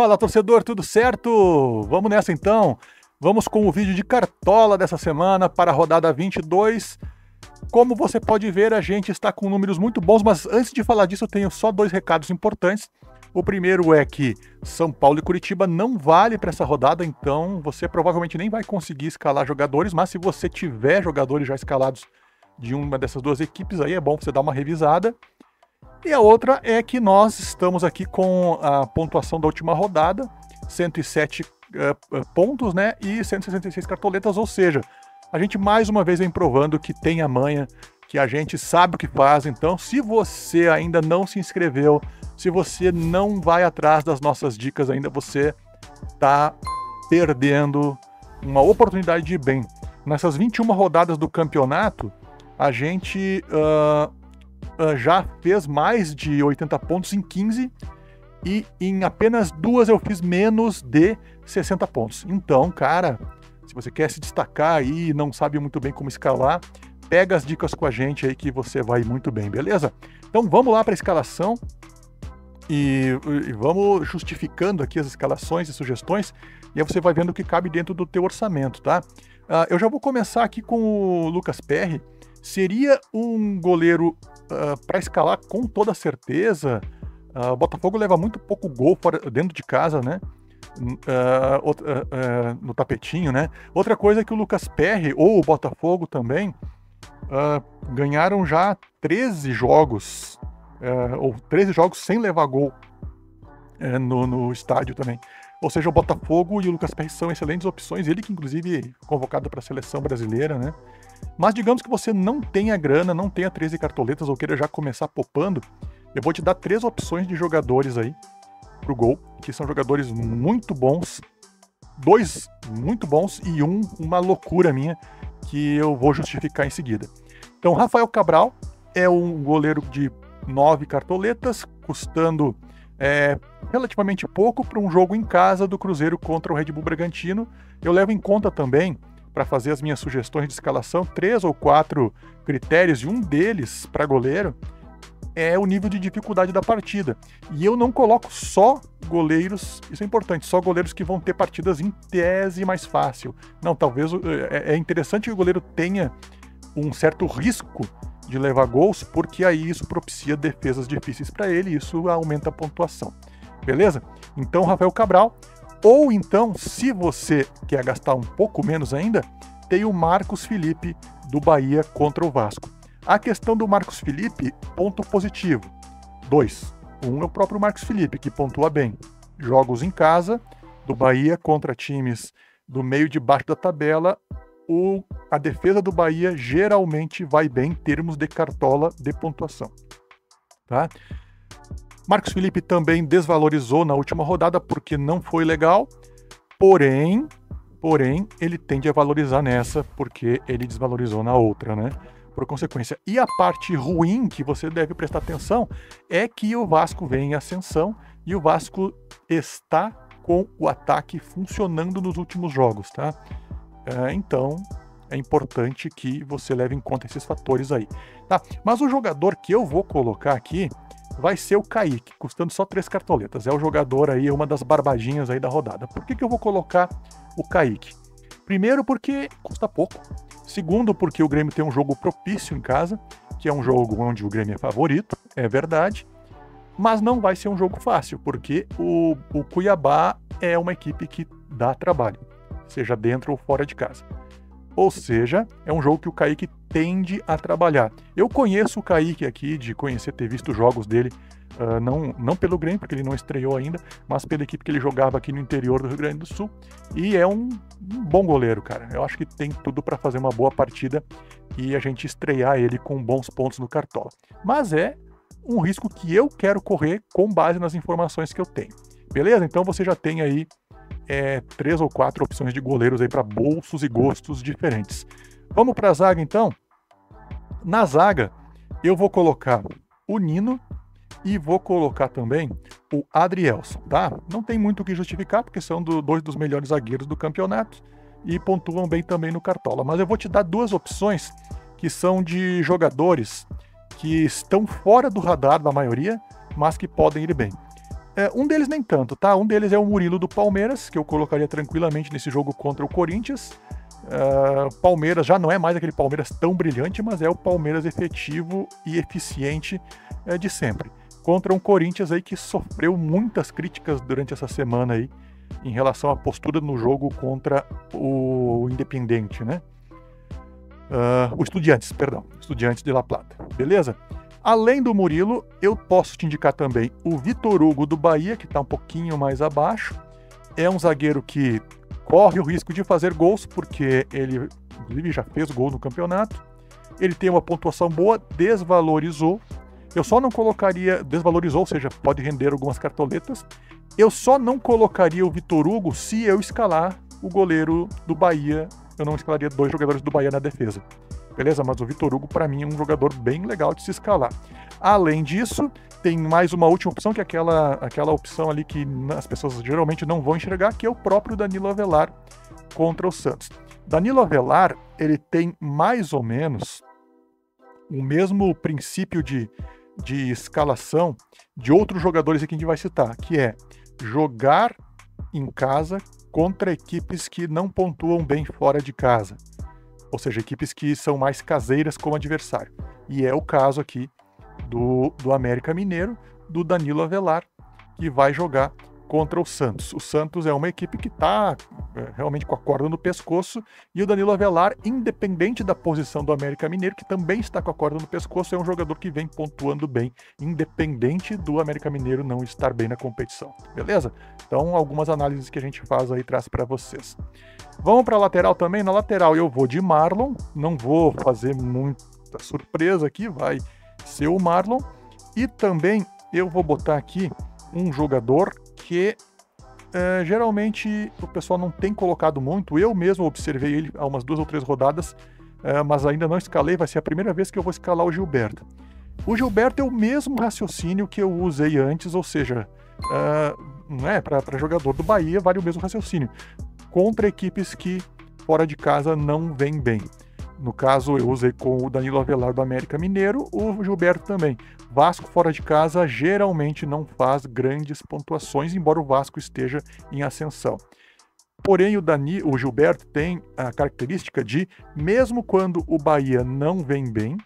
Fala, torcedor, tudo certo? Vamos nessa então. Vamos com o vídeo de cartola dessa semana para a rodada 22. Como você pode ver, a gente está com números muito bons, mas antes de falar disso, eu tenho só dois recados importantes. O primeiro é que São Paulo e Curitiba não vale para essa rodada, então você provavelmente nem vai conseguir escalar jogadores, mas se você tiver jogadores já escalados de uma dessas duas equipes, aí é bom você dar uma revisada. E a outra é que nós estamos aqui com a pontuação da última rodada, 107 pontos, né, e 166 cartoletas, ou seja, a gente mais uma vez vem provando que tem a manha, que a gente sabe o que faz. Então, se você ainda não se inscreveu, se você não vai atrás das nossas dicas ainda, você está perdendo uma oportunidade de ir bem. Nessas 21 rodadas do campeonato, a gente já fez mais de 80 pontos em 15 e em apenas duas eu fiz menos de 60 pontos. Então, cara, se você quer se destacar aí e não sabe muito bem como escalar, pega as dicas com a gente aí que você vai muito bem, beleza? Então vamos lá para a escalação e vamos justificando aqui as escalações e sugestões, e aí você vai vendo o que cabe dentro do teu orçamento, tá? Eu já vou começar aqui com o Lucas Perry. Seria um goleiro para escalar com toda certeza. O Botafogo leva muito pouco gol dentro de casa, né? No tapetinho, né? Outra coisa é que o Lucas Perry, ou o Botafogo também, ganharam já 13 jogos, ou 13 jogos sem levar gol no estádio também. Ou seja, o Botafogo e o Lucas Perry são excelentes opções, ele que inclusive é convocado para a seleção brasileira, né? Mas digamos que você não tenha grana, não tenha 13 cartoletas ou queira já começar popando, eu vou te dar 3 opções de jogadores aí pro gol, que são jogadores muito bons, 2 muito bons e uma loucura minha, que eu vou justificar em seguida. Então, Rafael Cabral é um goleiro de 9 cartoletas, custando relativamente pouco para um jogo em casa do Cruzeiro contra o Red Bull Bragantino. Eu levo em conta também, para fazer as minhas sugestões de escalação, 3 ou 4 critérios, e um deles para goleiro é o nível de dificuldade da partida. E eu não coloco só goleiros, isso é importante, só goleiros que vão ter partidas em tese mais fácil. Não, talvez é interessante que o goleiro tenha um certo risco de levar gols, porque aí isso propicia defesas difíceis para ele e isso aumenta a pontuação. Beleza? Então, Rafael Cabral. Ou então, se você quer gastar um pouco menos ainda, tem o Marcos Felipe do Bahia contra o Vasco. A questão do Marcos Felipe, ponto positivo. 2. Um é o próprio Marcos Felipe, que pontua bem. Jogos em casa, do Bahia contra times do meio de baixo da tabela, a defesa do Bahia geralmente vai bem em termos de cartola de pontuação. Tá? Marcos Felipe também desvalorizou na última rodada porque não foi legal, porém ele tende a valorizar nessa porque ele desvalorizou na outra, né? Por consequência. E a parte ruim que você deve prestar atenção é que o Vasco vem em ascensão e o Vasco está com o ataque funcionando nos últimos jogos, tá? Então é importante que você leve em conta esses fatores aí, tá? Mas o jogador que eu vou colocar aqui vai ser o Kaique, custando só 3 cartoletas. É o jogador aí, uma das barbadinhas aí da rodada. Por que eu vou colocar o Kaique? Primeiro, porque custa pouco. Segundo, porque o Grêmio tem um jogo propício em casa, que é um jogo onde o Grêmio é favorito, é verdade. Mas não vai ser um jogo fácil, porque o Cuiabá é uma equipe que dá trabalho, seja dentro ou fora de casa. Ou seja, é um jogo que o Kaique tende a trabalhar. Eu conheço o Kaique aqui, de conhecer, ter visto jogos dele, não pelo Grêmio, porque ele não estreou ainda, mas pela equipe que ele jogava aqui no interior do Rio Grande do Sul. E é um bom goleiro, cara. Eu acho que tem tudo para fazer uma boa partida e a gente estrear ele com bons pontos no Cartola. Mas é um risco que eu quero correr com base nas informações que eu tenho. Beleza? Então você já tem aí 3 ou 4 opções de goleiros aí para bolsos e gostos diferentes. Vamos para a zaga então? Na zaga eu vou colocar o Nino e vou colocar também o Adrielson, tá? Não tem muito o que justificar, porque são dois dos melhores zagueiros do campeonato e pontuam bem também no Cartola. Mas eu vou te dar 2 opções que são de jogadores que estão fora do radar da maioria, mas que podem ir bem. Um deles nem tanto, tá? Um deles é o Murilo do Palmeiras, que eu colocaria tranquilamente nesse jogo contra o Corinthians. Palmeiras já não é mais aquele Palmeiras tão brilhante, mas é o Palmeiras efetivo e eficiente de sempre. Contra um Corinthians aí que sofreu muitas críticas durante essa semana aí, em relação à postura no jogo contra o Independiente, né? O Estudiantes, perdão. Estudiantes de La Plata. Beleza? Além do Murilo, eu posso te indicar também o Vitor Hugo do Bahia, que está um pouquinho mais abaixo. É um zagueiro que corre o risco de fazer gols, porque ele, inclusive, já fez gol no campeonato. Ele tem uma pontuação boa, desvalorizou. Eu só não colocaria, desvalorizou, ou seja, pode render algumas cartoletas. Eu só não colocaria o Vitor Hugo se eu escalar o goleiro do Bahia. Eu não escalaria 2 jogadores do Bahia na defesa. Beleza? Mas o Vitor Hugo, para mim, é um jogador bem legal de se escalar. Além disso, tem mais uma última opção, que é aquela opção ali que as pessoas geralmente não vão enxergar, que é o próprio Danilo Avelar contra o Santos. Danilo Avelar, ele tem mais ou menos o mesmo princípio de escalação de outros jogadores aqui que a gente vai citar, que é jogar em casa contra equipes que não pontuam bem fora de casa. Ou seja, equipes que são mais caseiras como adversário. E é o caso aqui do América Mineiro, do Danilo Avelar, que vai jogar contra o Santos. O Santos é uma equipe que está realmente com a corda no pescoço, e o Danilo Avelar, independente da posição do América Mineiro, que também está com a corda no pescoço, é um jogador que vem pontuando bem, independente do América Mineiro não estar bem na competição. Beleza? Então, algumas análises que a gente faz aí, traz para vocês. Vamos para a lateral também. Na lateral eu vou de Marlon, não vou fazer muita surpresa aqui, vai ser o Marlon. E também eu vou botar aqui um jogador que geralmente o pessoal não tem colocado muito. Eu mesmo observei ele há umas 2 ou 3 rodadas, mas ainda não escalei. Vai ser a primeira vez que eu vou escalar o Gilberto. O Gilberto é o mesmo raciocínio que eu usei antes, ou seja, para jogador do Bahia vale o mesmo raciocínio. Contra equipes que fora de casa não vêm bem. No caso, eu usei com o Danilo Avelar do América Mineiro, o Gilberto também. Vasco fora de casa geralmente não faz grandes pontuações, embora o Vasco esteja em ascensão. Porém, o Gilberto tem a característica de, mesmo quando o Bahia não vem bem,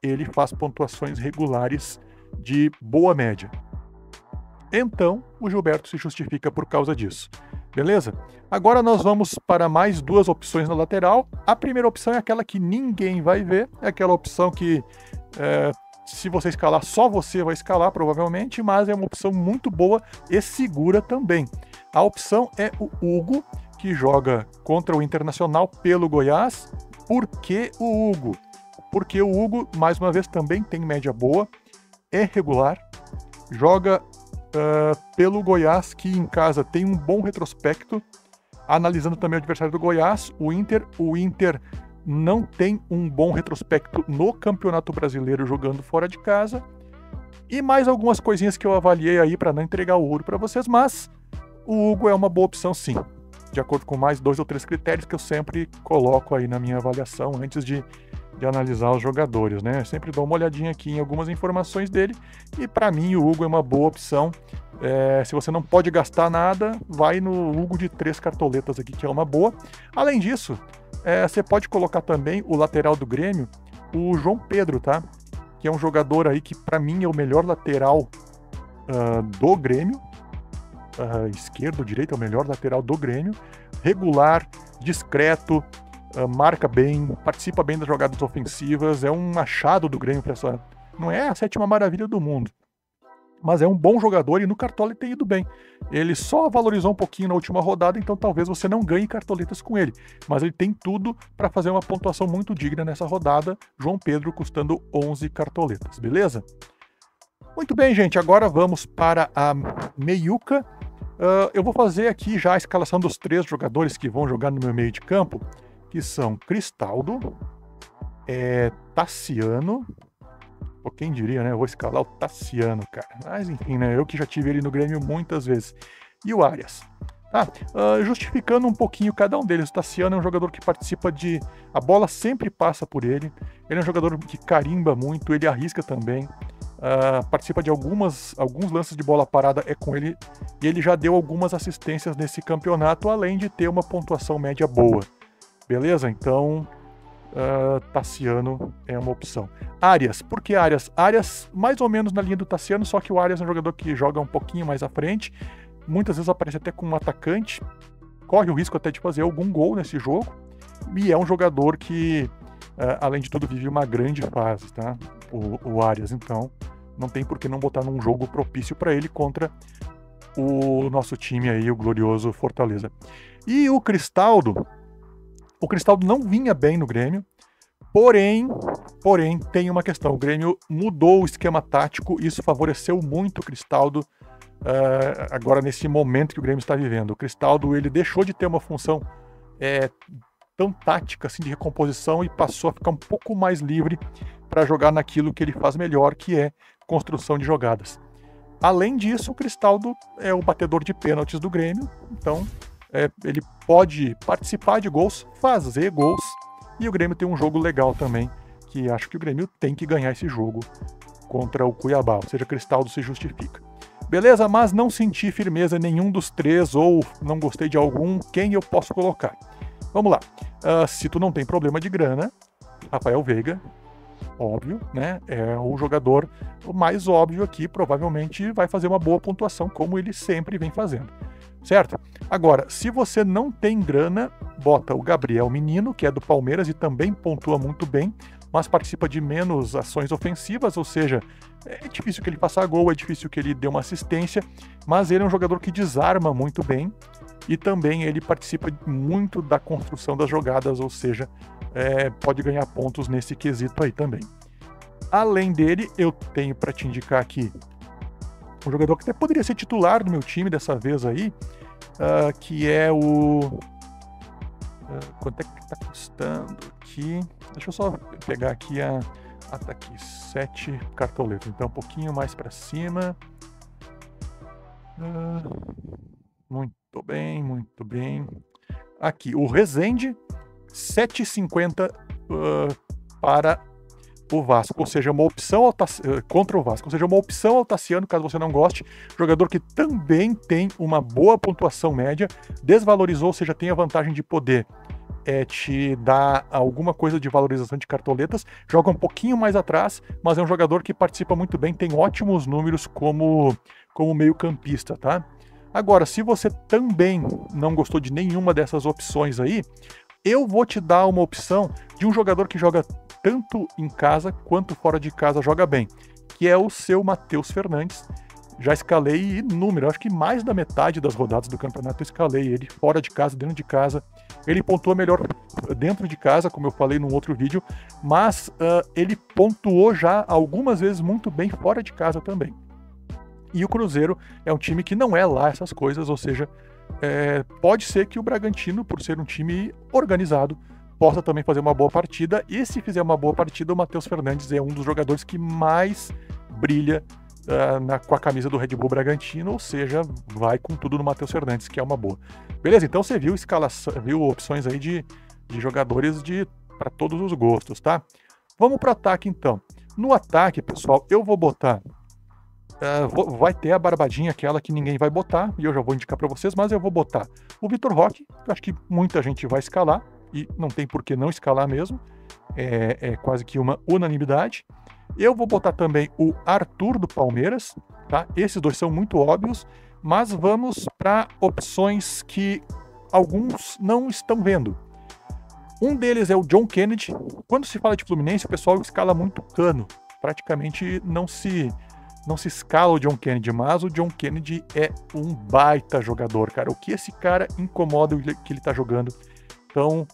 ele faz pontuações regulares de boa média. Então, o Gilberto se justifica por causa disso. Beleza? Agora nós vamos para mais 2 opções na lateral. A primeira opção é aquela que ninguém vai ver, é aquela opção que se você escalar, só você vai escalar provavelmente, mas é uma opção muito boa e segura também. A opção é o Hugo, que joga contra o Internacional pelo Goiás. Por que o Hugo? Porque o Hugo, mais uma vez, também tem média boa, é regular, joga pelo Goiás, que em casa tem um bom retrospecto. Analisando também o adversário do Goiás, o Inter não tem um bom retrospecto no Campeonato Brasileiro jogando fora de casa. E mais algumas coisinhas que eu avaliei aí para não entregar o ouro para vocês, mas o Hugo é uma boa opção sim, de acordo com mais 2 ou 3 critérios que eu sempre coloco aí na minha avaliação antes de analisar os jogadores, né? Eu sempre dou uma olhadinha aqui em algumas informações dele, e para mim o Hugo é uma boa opção. Se você não pode gastar nada, vai no Hugo de 3 cartoletas aqui, que é uma boa. Além disso, você pode colocar também o lateral do Grêmio, o João Pedro, tá? Que é um jogador aí que para mim é o melhor lateral do Grêmio. Esquerdo ou direito é o melhor lateral do Grêmio. Regular, discreto, marca bem, participa bem das jogadas ofensivas, é um achado do Grêmio. Não é a 7ª maravilha do mundo, mas é um bom jogador e no Cartola ele tem ido bem. Ele só valorizou um pouquinho na última rodada, então talvez você não ganhe cartoletas com ele, mas ele tem tudo para fazer uma pontuação muito digna nessa rodada. João Pedro custando 11 cartoletas, beleza? Muito bem, gente, agora vamos para a meiuca. Eu vou fazer aqui já a escalação dos 3 jogadores que vão jogar no meu meio de campo, que são Cristaldo, Tassiano. Pô, quem diria, né? Eu vou escalar o Tassiano, cara. Mas enfim, né? Eu que já tive ele no Grêmio muitas vezes. E o Arias. Justificando um pouquinho cada um deles, o Tassiano é um jogador que participa de... A bola sempre passa por ele, ele é um jogador que carimba muito, ele arrisca também, participa de alguns lances de bola parada é com ele, e ele já deu algumas assistências nesse campeonato, além de ter uma pontuação média boa. Beleza? Então, Tassiano é uma opção. Arias, por que Arias? Arias mais ou menos na linha do Tassiano, só que o Arias é um jogador que joga um pouquinho mais à frente, muitas vezes aparece até como um atacante, corre o risco até de fazer algum gol nesse jogo, e é um jogador que, além de tudo, vive uma grande fase, tá? O Arias, então, não tem por que não botar num jogo propício para ele contra o nosso time aí, o glorioso Fortaleza. E o Cristaldo não vinha bem no Grêmio, porém tem uma questão, o Grêmio mudou o esquema tático, isso favoreceu muito o Cristaldo, agora nesse momento que o Grêmio está vivendo. O Cristaldo, ele deixou de ter uma função tão tática assim de recomposição e passou a ficar um pouco mais livre para jogar naquilo que ele faz melhor, que é construção de jogadas. Além disso, o Cristaldo é o batedor de pênaltis do Grêmio, então ele pode participar de gols, fazer gols, e o Grêmio tem um jogo legal também, que acho que o Grêmio tem que ganhar esse jogo contra o Cuiabá, ou seja, Cristaldo se justifica. Beleza? Mas não senti firmeza em nenhum dos três, ou não gostei de algum, quem eu posso colocar? Vamos lá. Se tu não tem problema de grana, Rafael Veiga, óbvio, né? É o jogador mais óbvio aqui, provavelmente vai fazer uma boa pontuação, como ele sempre vem fazendo. Certo? Agora, se você não tem grana, bota o Gabriel Menino, que é do Palmeiras e também pontua muito bem, mas participa de menos ações ofensivas, ou seja, é difícil que ele faça gol, é difícil que ele dê uma assistência, mas ele é um jogador que desarma muito bem e também ele participa muito da construção das jogadas, ou seja, pode ganhar pontos nesse quesito aí também. Além dele, eu tenho para te indicar aqui um jogador que até poderia ser titular do meu time dessa vez aí, que é o... quanto é que tá custando aqui? Deixa eu só pegar aqui tá aqui, 7 cartoletas, então um pouquinho mais para cima. Muito bem, muito bem. Aqui, o Rezende, 7,50 para o Vasco, ou seja, uma opção contra o Vasco, ou seja, uma opção ao Tassiano, caso você não goste, jogador que também tem uma boa pontuação média, desvalorizou, ou seja, tem a vantagem de poder te dar alguma coisa de valorização de cartoletas, joga um pouquinho mais atrás, mas é um jogador que participa muito bem, tem ótimos números como meio campista, tá? Agora, se você também não gostou de nenhuma dessas opções aí, eu vou te dar uma opção de um jogador que joga tanto em casa quanto fora de casa, joga bem, que é o seu Matheus Fernandes. Já escalei inúmero, acho que mais da metade das rodadas do campeonato eu escalei ele fora de casa, dentro de casa. Ele pontua melhor dentro de casa, como eu falei num outro vídeo, mas ele pontuou já algumas vezes muito bem fora de casa também. E o Cruzeiro é um time que não é lá essas coisas, ou seja, pode ser que o Bragantino, por ser um time organizado, possa também fazer uma boa partida, e se fizer uma boa partida, o Matheus Fernandes é um dos jogadores que mais brilha com a camisa do Red Bull Bragantino, ou seja, vai com tudo no Matheus Fernandes, que é uma boa. Beleza? Então você viu viu opções aí de jogadores para todos os gostos, tá? Vamos para o ataque então. No ataque, pessoal, eu vou botar... vai ter a barbadinha, aquela que ninguém vai botar, e eu já vou indicar para vocês, mas eu vou botar o Vitor Roque, que eu acho que muita gente vai escalar, e não tem por que não escalar mesmo, é quase que uma unanimidade. Eu vou botar também o Arthur do Palmeiras, tá? Esses dois são muito óbvios, mas vamos para opções que alguns não estão vendo. Um deles é o John Kennedy. Quando se fala de Fluminense, o pessoal escala muito Cano. Praticamente não se escala o John Kennedy, mas o John Kennedy é um baita jogador, cara. O que esse cara incomoda o que ele tá jogando. Então,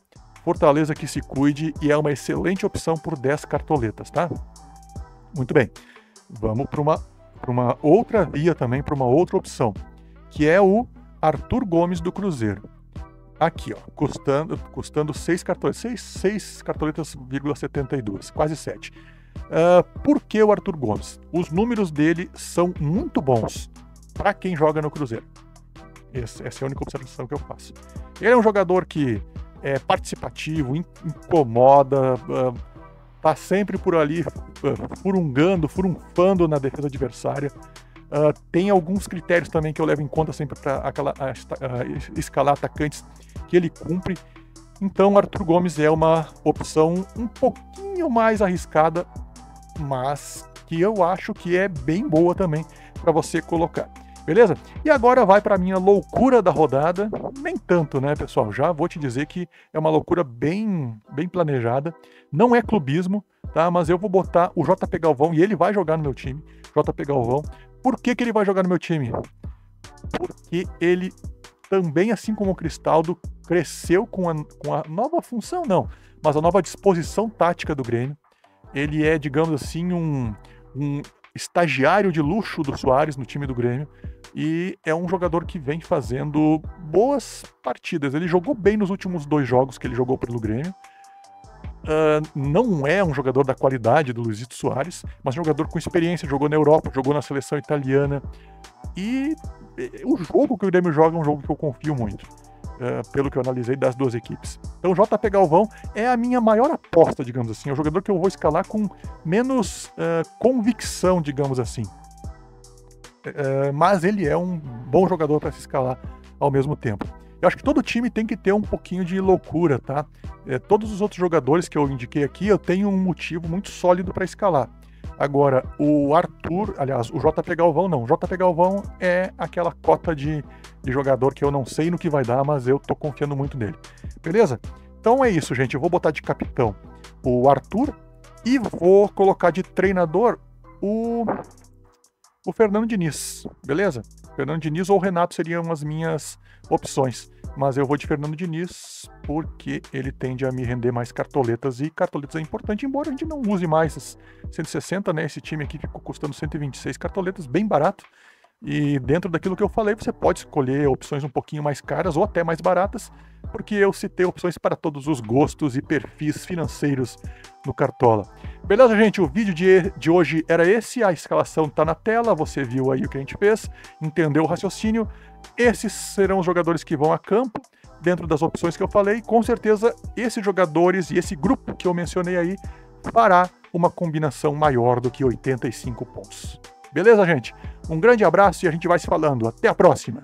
Fortaleza que se cuide, e é uma excelente opção por 10 cartoletas, tá? Muito bem. Vamos para uma outra via também, para uma outra opção, que é o Arthur Gomes do Cruzeiro. Aqui, ó, custando 6 cartoletas, 6 cartoletas,72, quase 7. Por que o Arthur Gomes? Os números dele são muito bons para quem joga no Cruzeiro. Essa é a única observação que eu faço. Ele é um jogador que é participativo, incomoda, tá sempre por ali furunfando na defesa adversária. Tem alguns critérios também que eu levo em conta sempre para escalar atacantes que ele cumpre. Então, Arthur Gomes é uma opção um pouquinho mais arriscada, mas que eu acho que é bem boa também para você colocar. Beleza? E agora vai para a minha loucura da rodada. Nem tanto, né, pessoal? Já vou te dizer que é uma loucura bem planejada. Não é clubismo, tá? Mas eu vou botar o JP Galvão e ele vai jogar no meu time. JP Galvão. Por que ele vai jogar no meu time? Porque ele também, assim como o Cristaldo, cresceu com a nova função, não, mas a nova disposição tática do Grêmio. Ele é, digamos assim, um estagiário de luxo do Soares no time do Grêmio e é um jogador que vem fazendo boas partidas. Ele jogou bem nos últimos 2 jogos que ele jogou pelo Grêmio. Não é um jogador da qualidade do Luizito Soares, mas um jogador com experiência, jogou na Europa, jogou na seleção italiana. E o jogo que o Grêmio joga é um jogo que eu confio muito, pelo que eu analisei das 2 equipes. Então o JP Galvão é a minha maior aposta, digamos assim. É o jogador que eu vou escalar com menos convicção, digamos assim. Mas ele é um bom jogador para se escalar ao mesmo tempo. Eu acho que todo time tem que ter um pouquinho de loucura, tá? Todos os outros jogadores que eu indiquei aqui, eu tenho um motivo muito sólido para escalar. Agora, o Arthur, aliás, o JP Galvão não. O JP Galvão é aquela cota de jogador que eu não sei no que vai dar, mas eu tô confiando muito nele. Beleza? Então é isso, gente. Eu vou botar de capitão o Arthur e vou colocar de treinador o Fernando Diniz, beleza? Fernando Diniz ou Renato seriam as minhas opções, mas eu vou de Fernando Diniz porque ele tende a me render mais cartoletas, e cartoletas é importante, embora a gente não use mais as 160, né? Esse time aqui ficou custando 126 cartoletas, bem barato, e dentro daquilo que eu falei, você pode escolher opções um pouquinho mais caras ou até mais baratas, porque eu citei opções para todos os gostos e perfis financeiros no Cartola. Beleza, gente? O vídeo de hoje era esse, a escalação está na tela, você viu aí o que a gente fez, entendeu o raciocínio. Esses serão os jogadores que vão a campo, dentro das opções que eu falei. Com certeza, esses jogadores e esse grupo que eu mencionei aí fará uma combinação maior do que 85 pontos. Beleza, gente? Um grande abraço e a gente vai se falando. Até a próxima!